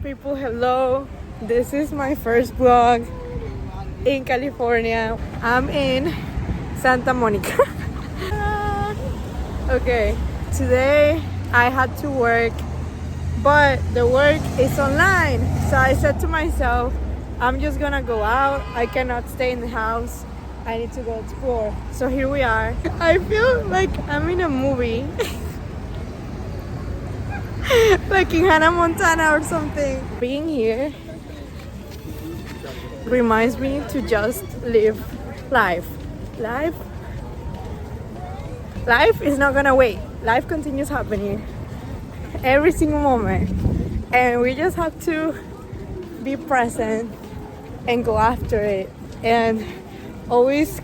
people, hello. This is my first vlog in California. I'm in Santa Monica. Okay, today I had to work, but the work is online. So I said to myself, I'm just gonna go out. I cannot stay in the house. I need to go explore. So here we are. I feel like I'm in a movie. Like in Hannah Montana or something. Being here reminds me to just live life. Life is not gonna wait. Life continues happening every single moment. And we just have to be present and go after it. And always,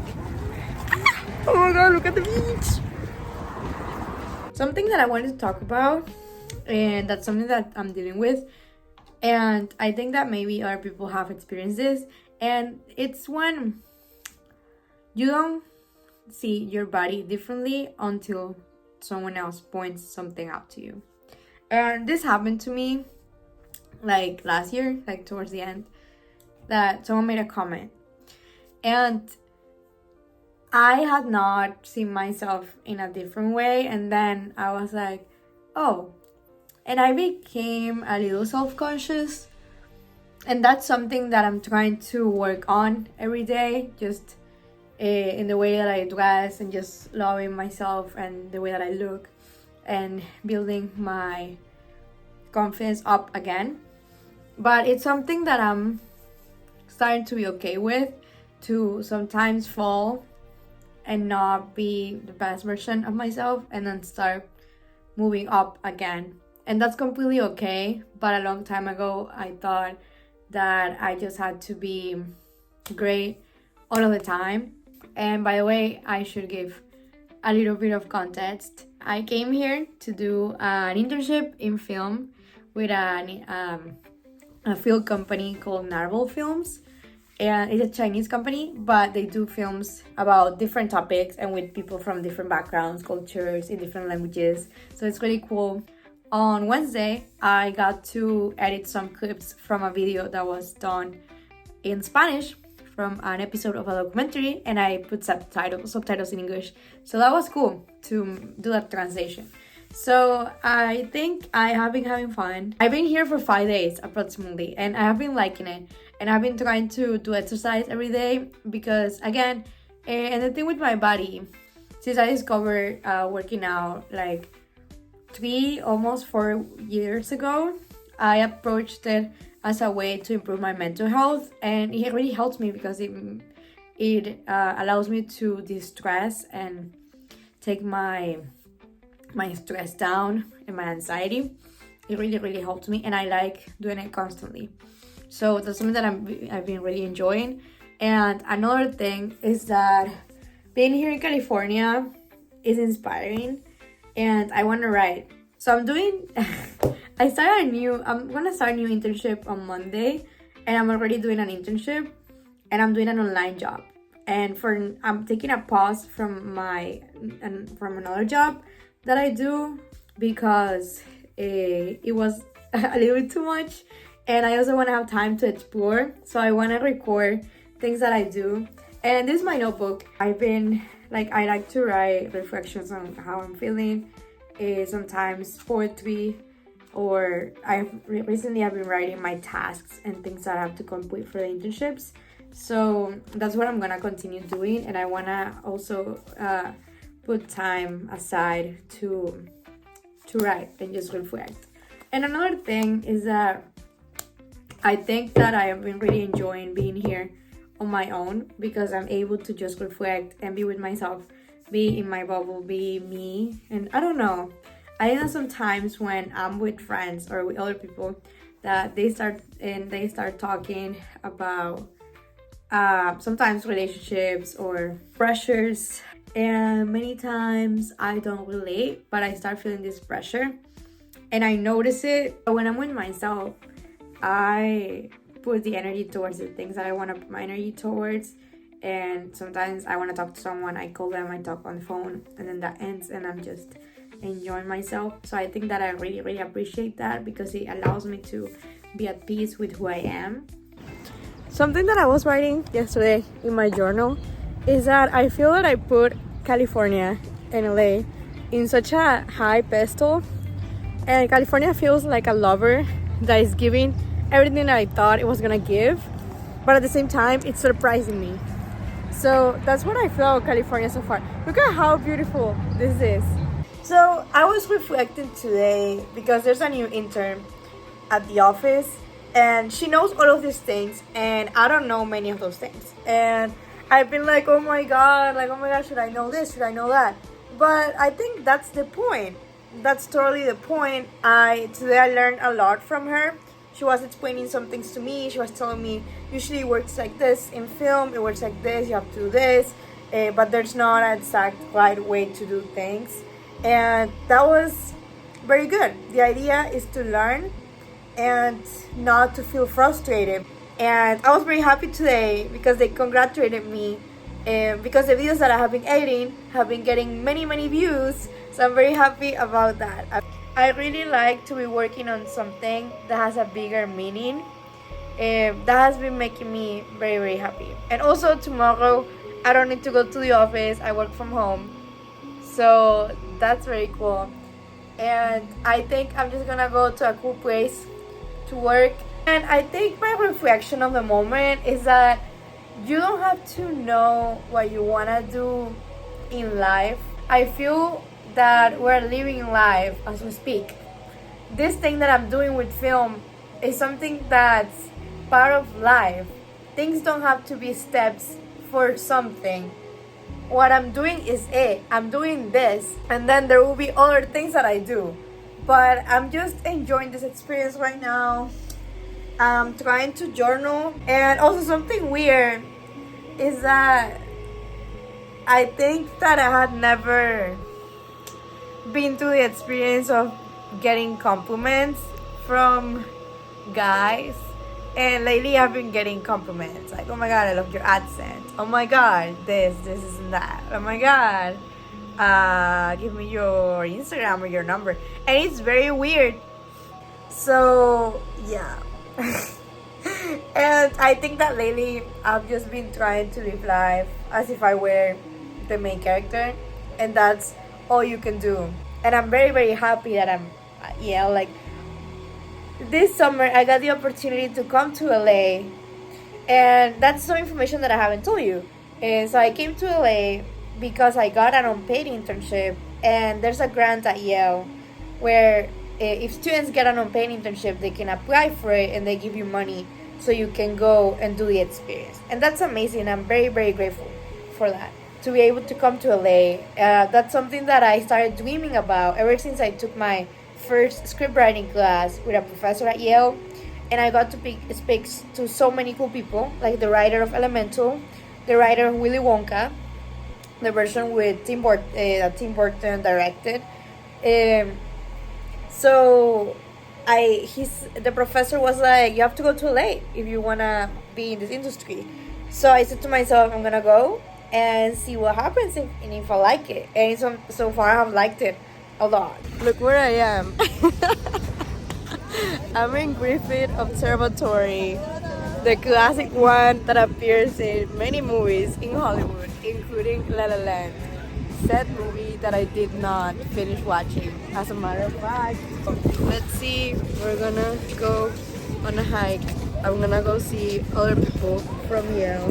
oh my god, look at the beach. Something that I wanted to talk about, and that's something that I'm dealing with, and I think that maybe other people have experienced this, and it's when you don't see your body differently until someone else points something out to you. And this happened to me like last year, like towards the end, that someone made a comment, and I had not seen myself in a different way, and then I was like, oh, and I became a little self-conscious, and that's something that I'm trying to work on every day, just in the way that I dress and just loving myself and the way that I look and building my confidence up again. But it's something that I'm starting to be okay with, to sometimes fall and not be the best version of myself and then start moving up again. And that's completely okay. But a long time ago, I thought that I just had to be great all of the time. And by the way, I should give a little bit of context. I came here to do an internship in film with a film company called Narvel Films. And it's a Chinese company, but they do films about different topics and with people from different backgrounds, cultures, in different languages. So it's really cool. On Wednesday, I got to edit some clips from a video that was done in Spanish from an episode of a documentary, and I put subtitles in English. So that was cool to do that translation. So I think I have been having fun. I've been here for 5 days approximately, and I have been liking it. And I've been trying to do exercise every day because, again, and the thing with my body, since I discovered working out like almost 4 years ago, I approached it as a way to improve my mental health, and it really helps me because it allows me to de-stress and take my stress down and my anxiety. It really helps me, and I like doing it constantly. So that's something that I've been really enjoying. And another thing is that being here in California is inspiring, and I want to write. So I'm gonna start a new internship on Monday, and I'm already doing an internship, and I'm doing an online job. And I'm taking a pause from another job that I do because it was a little bit too much, and I also want to have time to explore. So I want to record things that I do. And this is my notebook. I like to write reflections on how I'm feeling, sometimes poetry, or recently I've been writing my tasks and things that I have to complete for the internships. So that's what I'm gonna continue doing, and I wanna also put time aside to write and just reflect. And another thing is that I think that I have been really enjoying being here on my own, because I'm able to just reflect and be with myself, be in my bubble, be me. And I don't know, I think that sometimes when I'm with friends or with other people, that they start talking about sometimes relationships or pressures, and many times I don't relate, but I start feeling this pressure and I notice it. But when I'm with myself, I put the energy towards the things that I want to put my energy towards. And sometimes I want to talk to someone, I call them, I talk on the phone, and then that ends, and I'm just enjoying myself. So I think that I really, really appreciate that because it allows me to be at peace with who I am. Something that I was writing yesterday in my journal is that I feel that I put California and LA in such a high pedestal, and California feels like a lover that is giving everything that I thought it was gonna give, but at the same time it's surprising me. So that's what I feel about California so far. Look at how beautiful this is. So I was reflecting today because there's a new intern at the office, and she knows all of these things and I don't know many of those things, and I've been like, oh my god, should I know this, should I know that? But I think that's the point. That's totally the point. Today I learned a lot from her. She was explaining some things to me. She was telling me usually it works like this in film, it works like this, you have to do this, but there's not an exact right way to do things, and that was very good. The idea is to learn and not to feel frustrated. And I was very happy today because they congratulated me, because the videos that I have been editing have been getting many, many views. So I'm very happy about that. I really like to be working on something that has a bigger meaning. That has been making me very, very happy. And also tomorrow I don't need to go to the office. I work from home. So that's very cool. And I think I'm just gonna go to a cool place to work. And I think my reflection of the moment is that you don't have to know what you want to do in life. I feel that we're living life as we speak. This thing that I'm doing with film is something that's part of life. Things don't have to be steps for something. What I'm doing is I'm doing this, and then there will be other things that I do. But I'm just enjoying this experience right now. I'm trying to journal. And also something weird is that I think that I had never been through the experience of getting compliments from guys. And lately I've been getting compliments like, oh my god, I love your accent. Oh my god, this and that. Oh my god, give me your Instagram or your number. And it's very weird. So yeah. And I think that lately I've just been trying to live life as if I were the main character, and that's all you can do. And I'm very, very happy that I'm at Yale. Like this summer I got the opportunity to come to LA, and that's some information that I haven't told you. And so I came to LA because I got an unpaid internship, and there's a grant at Yale where if students get an unpaid internship, they can apply for it and they give you money so you can go and do the experience. And that's amazing. I'm very, very grateful for that, to be able to come to LA. That's something that I started dreaming about ever since I took my first script writing class with a professor at Yale. And I got to speak to so many cool people, like the writer of Elemental, the writer of Willy Wonka, the version with Tim Burton directed. So the professor was like, you have to go to LA if you want to be in this industry. So I said to myself, I'm going to go and see what happens if I like it. And so far I have liked it a lot. Look where I am. I'm in Griffith Observatory, the classic one that appears in many movies in Hollywood, including La La Land. Said movie that I did not finish watching, as a matter of fact. Let's see, we're gonna go on a hike. I'm gonna go see other people from Yale.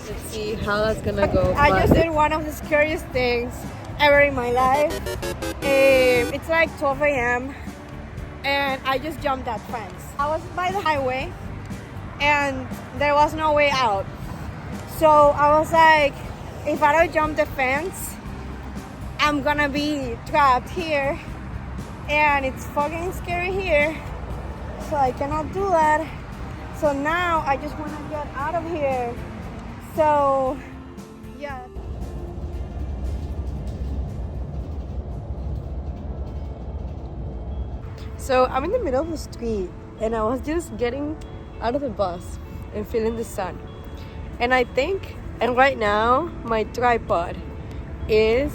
Let's see how that's gonna go. I just did one of the scariest things ever in my life. It's like 12 a.m. and I just jumped that fence. I was by the highway and there was no way out. So I was like, if I don't jump the fence, I'm gonna be trapped here, and it's fucking scary here, so I cannot do that. So now I just want to get out of here. So yeah. So I'm in the middle of the street, and I was just getting out of the bus and feeling the sun. And right now my tripod is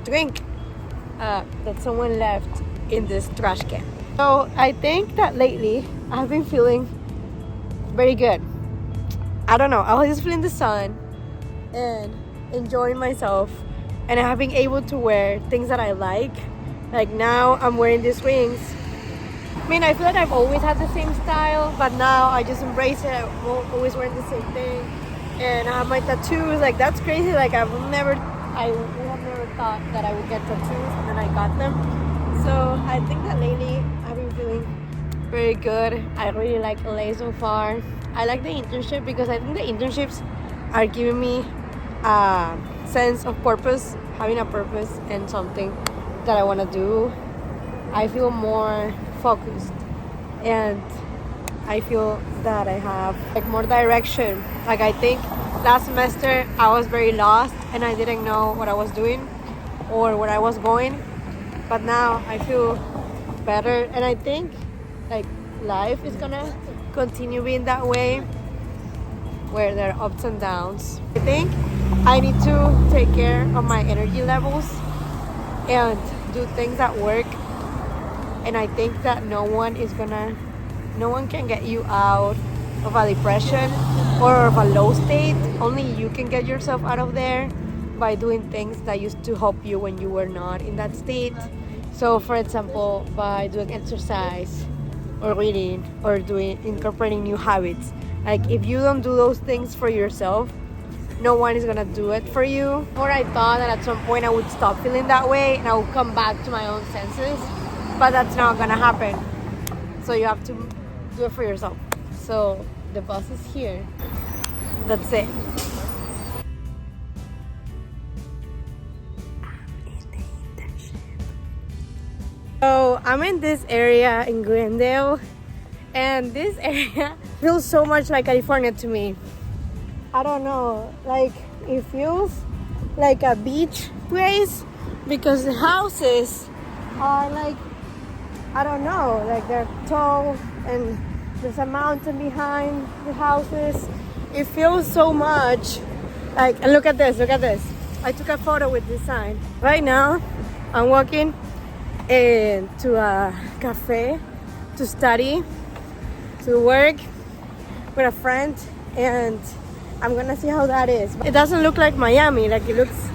drink. that someone left in this trash can. So I think that lately I've been feeling very good. I don't know, I was just feeling the sun and enjoying myself, and I have been able to wear things that I like. Like now I'm wearing these rings. I mean, I feel like I've always had the same style, but now I just embrace it. I'm always wearing the same thing. And I have my tattoos. Like, that's crazy. Like, I would have never thought that I would get tattoos, and then I got them. So I think that lately I've been feeling very good. I really like LA so far. I like the internship because I think the internships are giving me a sense of purpose, having a purpose and something that I want to do. I feel more focused, and I feel that I have like more direction. Like, I think last semester I was very lost and I didn't know what I was doing or where I was going, but now I feel better, and I think like life is gonna continue being that way, where there are ups and downs. I think I need to take care of my energy levels and do things at work. And I think that no one can get you out of a depression or of a low state. Only you can get yourself out of there by doing things that used to help you when you were not in that state. So for example, by doing exercise or reading or incorporating new habits. Like, if you don't do those things for yourself, no one is gonna do it for you. Or I thought that at some point I would stop feeling that way and I would come back to my own senses. But that's not gonna happen. So you have to do it for yourself. So the bus is here. That's it. So I'm in this area in Glendale, and this area feels so much like California to me. I don't know, like it feels like a beach place because the houses are like, I don't know, like they're tall and there's a mountain behind the houses. It feels so much like, and look at this. I took a photo with this sign. Right now, I'm walking into a cafe to study, to work with a friend, and I'm gonna see how that is. It doesn't look like Miami, like it looks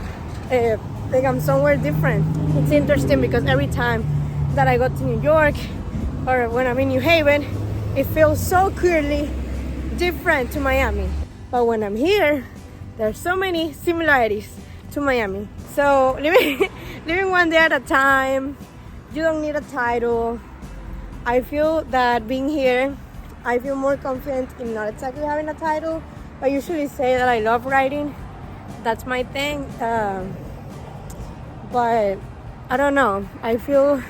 like I'm somewhere different. It's interesting because every time that I go to New York or when I'm in New Haven, it feels so clearly different to Miami. But when I'm here, there's so many similarities to Miami. So living one day at a time, you don't need a title. I feel that being here, I feel more confident in not exactly having a title. I usually say that I love writing. That's my thing. But I don't know. I feel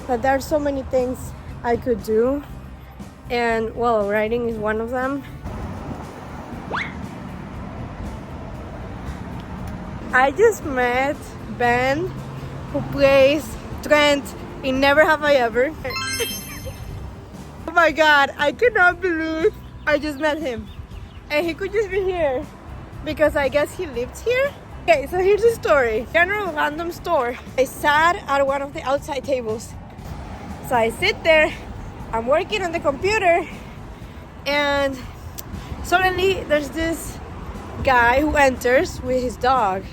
that there are so many things I could do, and well, writing is one of them. I just met Ben, who plays Trent in Never Have I Ever. Oh my god, I cannot believe I just met him, and he could just be here because I guess he lives here. Okay, so here's the story. General random store. I sat at one of the outside tables. So I sit there, I'm working on the computer, and suddenly there's this guy who enters with his dog.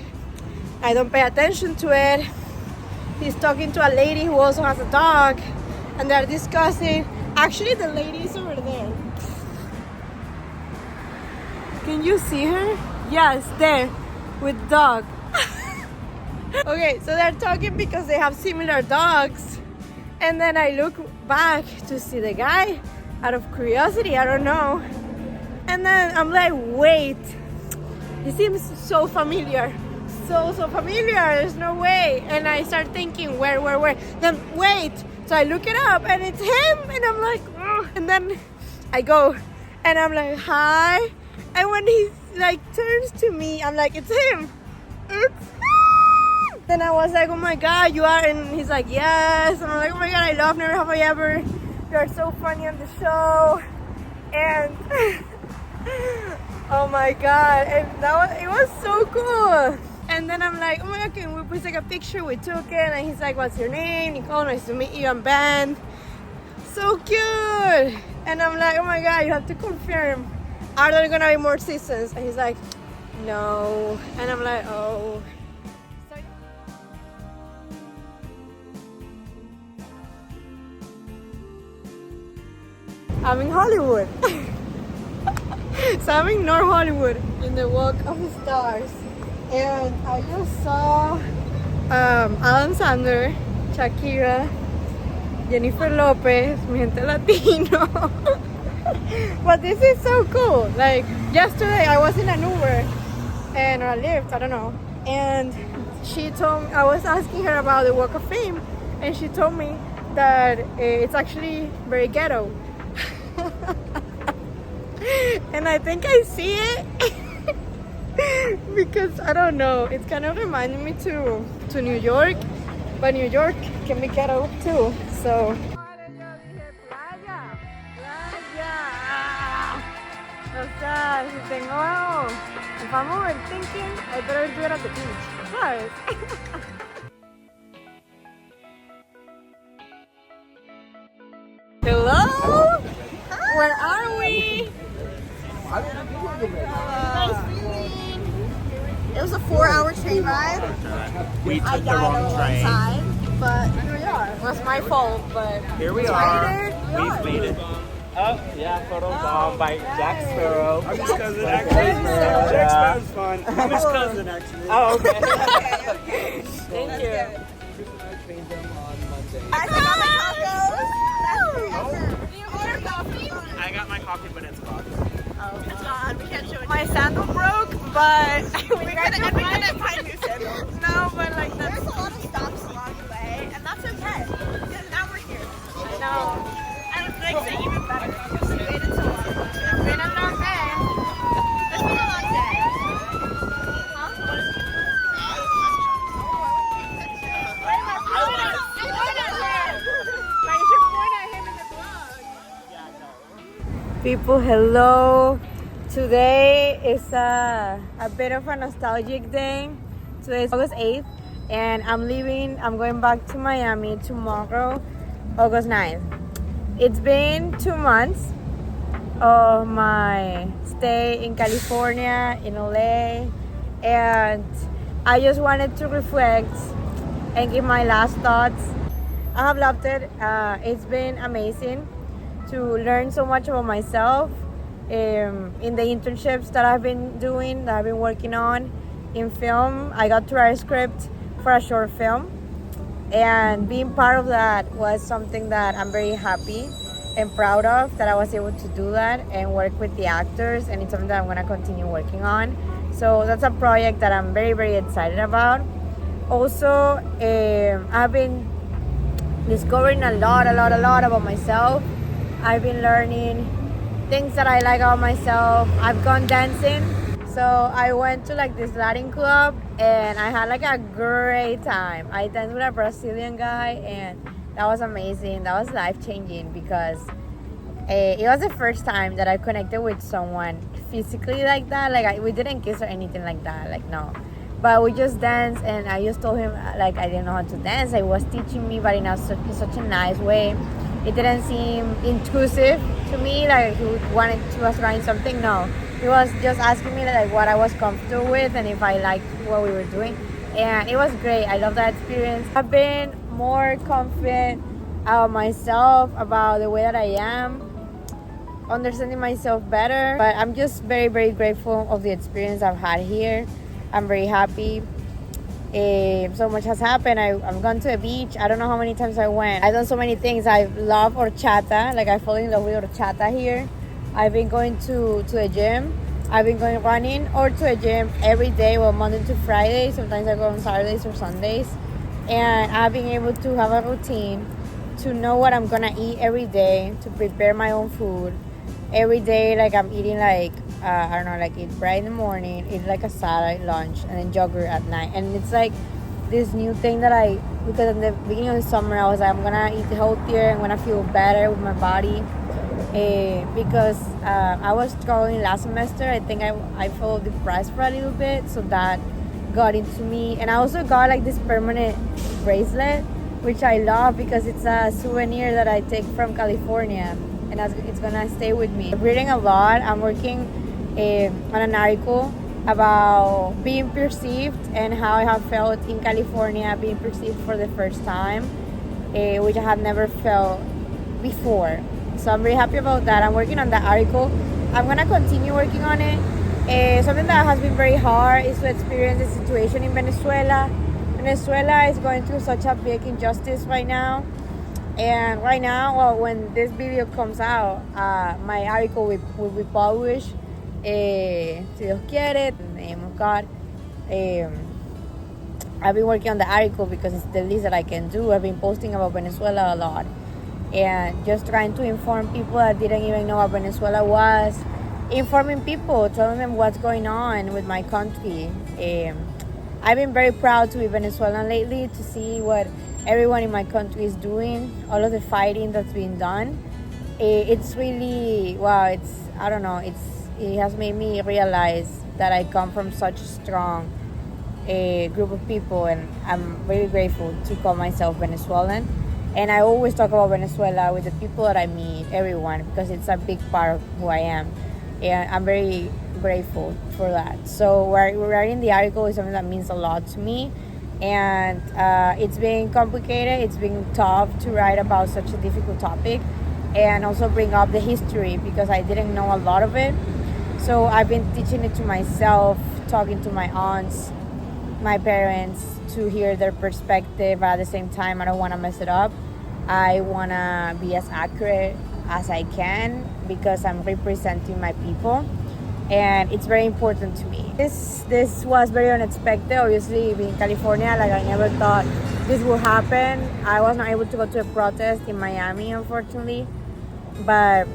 I don't pay attention to it. He's talking to a lady who also has a dog, and they're discussing. Actually, the lady is over there. Can you see her? Yes, there, with dog. Okay, so they're talking because they have similar dogs. And then I look back to see the guy out of curiosity, I don't know. And then I'm like, wait, he seems so familiar. So familiar, there's no way. And I start thinking, where? Then wait, so I look it up and it's him. And I'm like, ugh. And then I go and I'm like, hi. And when he like turns to me, I'm like, it's him. It's him. Then I was like, oh my god, you are, and he's like, yes. And I'm like, oh my god, I love Never Have I Ever. You are so funny on the show. And oh my god, and it was so cool. And then I'm like, oh my god, can we please take a picture? We took it, and he's like, what's your name? Nicole, nice to meet you, I'm Ben. So cute. And I'm like, oh my god, you have to confirm, are there gonna be more seasons? And he's like, no. And I'm like, oh. I'm in Hollywood. So I'm in North Hollywood in the Walk of the Stars. And I just saw Adam Sandler, Shakira, Jennifer Lopez, mi gente latino. But this is so cool. Like yesterday I was in an Uber and I Lyft, I don't know. And she told me, I was asking her about the Walk of Fame, and she told me that it's actually very ghetto. And I think I see it. Because I don't know, it's kind of reminding me to New York, but New York can be ghetto too. So o sea, si tengo, if I'm overthinking, I better do it at the beach, ¿sabes? Hello? Hi. Where are we? Nice feeling. It was a 4-hour train ride. We took the wrong train. Time, but here we are. It was my fault, but Here we are. We've made it. Oh, yeah, photo bomb by Jack Sparrow. I'm his cousin, actually. Jack Sparrow's fun. I'm his cousin, actually. Oh, okay. Okay. thank you. I got my tacos. Do you order coffee? I got my coffee, but it's gone. It's gone. We can't show it. My sandal broke, but We couldn't find new sandals. no, but like There's that's a lot of stops along the way, and that's okay. Because now we're here. no. And it makes it even better. Because we waited so long. It's been a long day. It's been a long day. People, hello. Today is a bit of a nostalgic day. Today is August 8th, and I'm leaving. I'm going back to Miami tomorrow, August 9th. It's been 2 months of my stay in California, in LA, and I just wanted to reflect and give my last thoughts. I have loved it. It's been amazing to learn so much about myself in the internships that I've been doing, that I've been working on in film. I got to write a script for a short film, and being part of that was something that I'm very happy and proud of, that I was able to do that and work with the actors, and it's something that I'm going to continue working on. So that's a project that I'm very, very excited about. Also, I've been discovering a lot about myself. I've been learning things that I like about myself. I've gone dancing. So I went to like this Latin club and I had like a great time. I danced with a Brazilian guy and that was amazing. That was life-changing because it was the first time that I connected with someone physically like that. Like we didn't kiss or anything like that, like no. But we just danced and I just told him like I didn't know how to dance. He was teaching me, but in such a nice way. It didn't seem intrusive to me, like he wanted to us trying something. No, he was just asking me like what I was comfortable with and if I liked what we were doing, and it was great. I love that experience. I've been more confident about myself, about the way that I am, understanding myself better. But I'm just very, very grateful of the experience I've had here. I'm very happy. So much has happened. I've gone to the beach. I don't know how many times I went. I've done so many things. I love horchata. Like I fall in love with horchata here. I've been going to the gym. I've been going running or to a gym every day, well, Monday to Friday. Sometimes I go on Saturdays or Sundays. And I've been able to have a routine, to know what I'm gonna eat every day, to prepare my own food. Every day, like I'm eating like, I don't know, like eat bread in the morning, eat like a salad, lunch, and then yogurt at night. And it's like this new thing that because in the beginning of the summer, I was like, I'm gonna eat healthier, I'm gonna feel better with my body. Because I was struggling last semester. I think I felt depressed for a little bit, so that got into me. And I also got like this permanent bracelet, which I love because it's a souvenir that I take from California, and it's gonna stay with me. I'm reading a lot. I'm working on an article about being perceived and how I have felt in California, being perceived for the first time, which I have never felt before. So I'm very happy about that. I'm working on that article. I'm gonna continue working on it. Something that has been very hard is to experience the situation in Venezuela. Venezuela is going through such a big injustice right now. And right now, well, when this video comes out, my article will be published. Si Dios quiere, in the name of God. I've been working on the article because it's the least that I can do. I've been posting about Venezuela a lot. And just trying to inform people that didn't even know what Venezuela was. Informing people, telling them what's going on with my country. I've been very proud to be Venezuelan lately, to see what everyone in my country is doing, all of the fighting that's being done. It's really, wow, I don't know, it has made me realize that I come from such a strong group of people, and I'm very grateful to call myself Venezuelan. And I always talk about Venezuela with the people that I meet, everyone, because it's a big part of who I am. And I'm very grateful for that. So writing the article is something that means a lot to me. And it's been complicated. It's been tough to write about such a difficult topic, and also bring up the history, because I didn't know a lot of it. So I've been teaching it to myself, talking to my aunts, my parents, to hear their perspective. But at the same time, I don't want to mess it up. I want to be as accurate as I can, because I'm representing my people, and it's very important to me. This was very unexpected. Obviously, being in California, like, I never thought this would happen. I was not able to go to a protest in Miami, unfortunately, but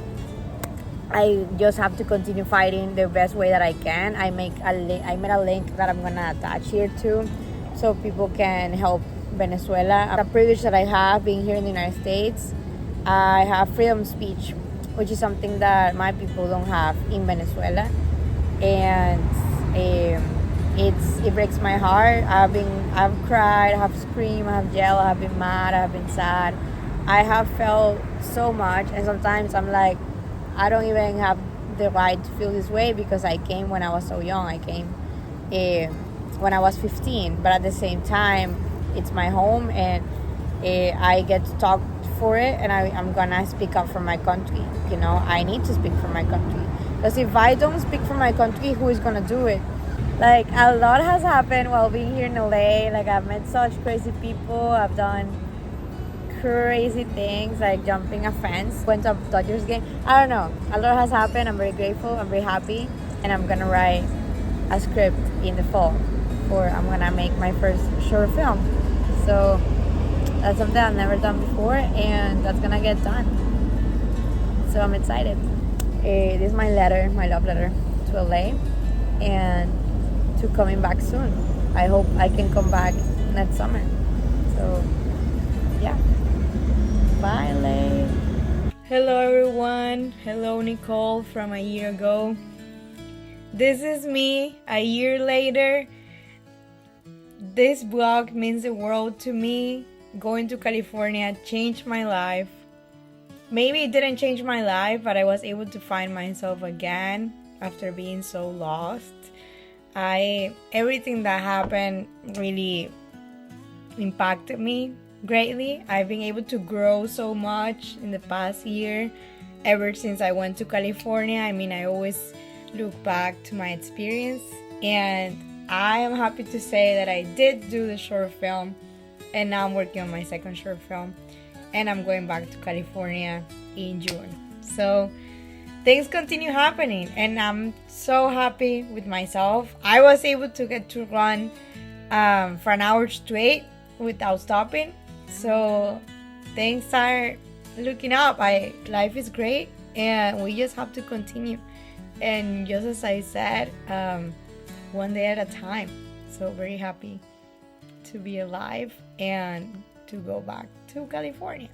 I just have to continue fighting the best way that I can. I made a link that I'm gonna attach here too, so people can help Venezuela. The privilege that I have being here in the United States, I have freedom of speech, which is something that my people don't have in Venezuela, and it breaks my heart. I've cried, I have screamed, I have yelled, I have been mad, I have been sad. I have felt so much, and sometimes I'm like, I don't even have the right to feel this way, because I came when I was so young. I came when I was 15, but at the same time, it's my home, and I get to talk for it, and I'm gonna speak up for my country. You know, I need to speak for my country, because if I don't speak for my country, who is gonna do it? Like, a lot has happened while being here in LA. Like, I've met such crazy people. I've done crazy things, like jumping a fence, went to a Dodgers game. I don't know, a lot has happened. I'm very grateful, I'm very happy, and I'm gonna write a script in the fall, or I'm gonna make my first short film. So that's something I've never done before, and that's gonna get done. So I'm excited. This is my love letter to LA, and to coming back soon. I hope I can come back next summer. So yeah, bye LA. Hello everyone. Hello Nicole from a year ago. This is me a year later. This vlog means the world to me. Going to California changed my life. Maybe it didn't change my life, but I was able to find myself again after being so lost. Everything that happened really impacted me greatly. I've been able to grow so much in the past year, ever since I went to California. I mean, I always look back to my experience, and I am happy to say that I did do the short film, and now I'm working on my second short film, and I'm going back to California in June. So things continue happening, and I'm so happy with myself. I was able to get to run for an hour straight without stopping. So things are looking up. Life is great, and we just have to continue. And just as I said, one day at a time. So very happy to be alive and to go back to California.